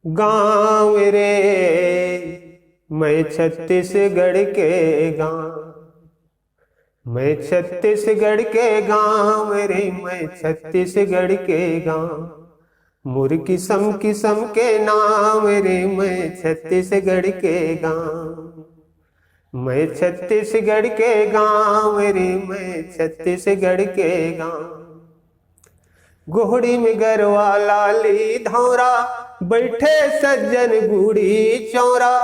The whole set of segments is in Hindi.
गाँव रे मैं छत्तीसगढ़ के गाँव, मैं छत्तीसगढ़ के गाँव रे मैं छत्तीसगढ़ के गाँव। मुर किस्म किस्म के नाम रे मैं छत्तीसगढ़ के गाँव, मैं छत्तीसगढ़ के गाँव रे मैं छत्तीसगढ़ के गाँव। गोहड़ी में गरवा लाली धौरा बैठे सज्जन बूढ़ी चौरा,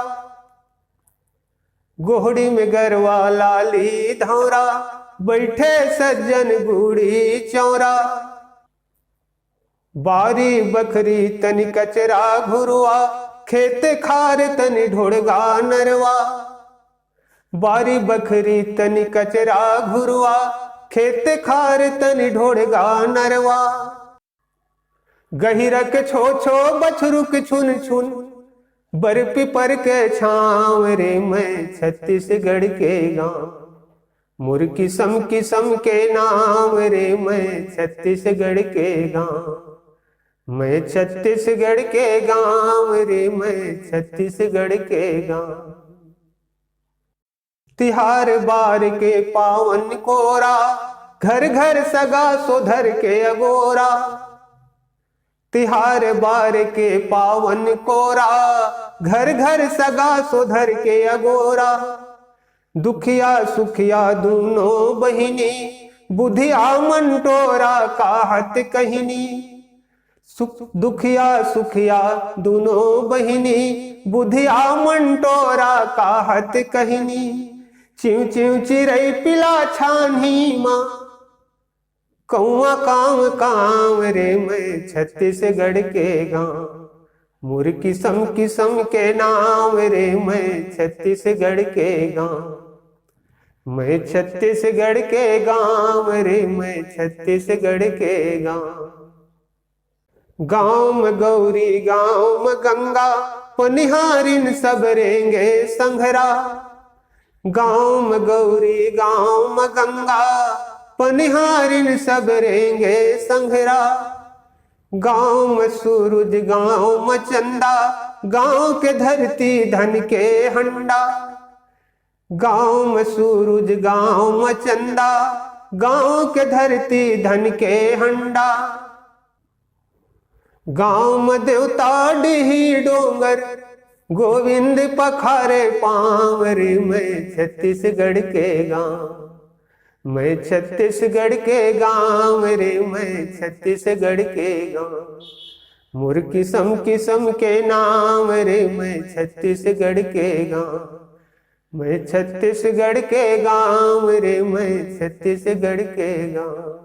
गोहड़ी में गरवा लाली धौरा बैठे सज्जन बूढ़ी चौरा। बारी बकरी तनि कचरा घुरवा खेत खार तनि ढोड़गा नरवा, बारी बकरी तनि कचरा घुरवा खेत खार तनि ढोड़गा नरवा। गहिरक छो छो बछरुक छुन छुन बर पिपर के छाँव रे मैं छत्तीसगढ़ के गाँव। मुर किस्म किस्म के नाम रे मैं छत्तीसगढ़ के गाँव, मैं छत्तीसगढ़ के गाँव रे मैं छत्तीसगढ़ के गाँव। तिहार बार के पावन कोरा घर घर सगा सोधर के अगोरा, तिहार बार के पावन कोरा घर घर सगा सोधर के अगोरा। दुखिया सुखिया दूनों बहिनी बुधिया मंटोरा काहत कहिनी, दुखिया सुखिया दूनों बहिनी बुधिया मंटोरा काहत कहिनी। चिव चिव चिरई पिला छानी माँ कौआ काम काम रे मैं छत्तीसगढ़ के गाँव। मुर किस्म किस्म के नाम रे मैं छत्तीसगढ़ के गाँव, मैं छत्तीसगढ़ के गाँव रे मैं छत्तीसगढ़ के गाँव। गाँव में गौरी गाँव में गंगा पनिहारिन सब रेंगे संघरा, गाँव में गौरी गाँव में गंगा पनिहारिन सब रेंगे संघरा। गाँव में सूरज गाँव में चंदा गाँव के धरती धन के हंडा, गाँव में सूरज गाँव में चंदा गाँव के धरती धन के हंडा। गाँव में देवता डिही डोंगर गोविंद पखारे पाँव रे मैं छत्तीसगढ़ के गाँव, मैं छत्तीसगढ़ के गाँव रे मैं छत्तीसगढ़ के गाँव। मुर किस्म किस्म के नाम रे मैं छत्तीसगढ़ के गाँव, मैं छत्तीसगढ़ के गाँव रे मैं छत्तीसगढ़ के गाँव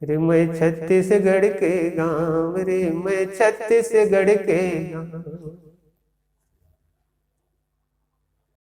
रे मैं छत्तीसगढ़ के गाँव रे मैं छत्तीसगढ़ के गाँव।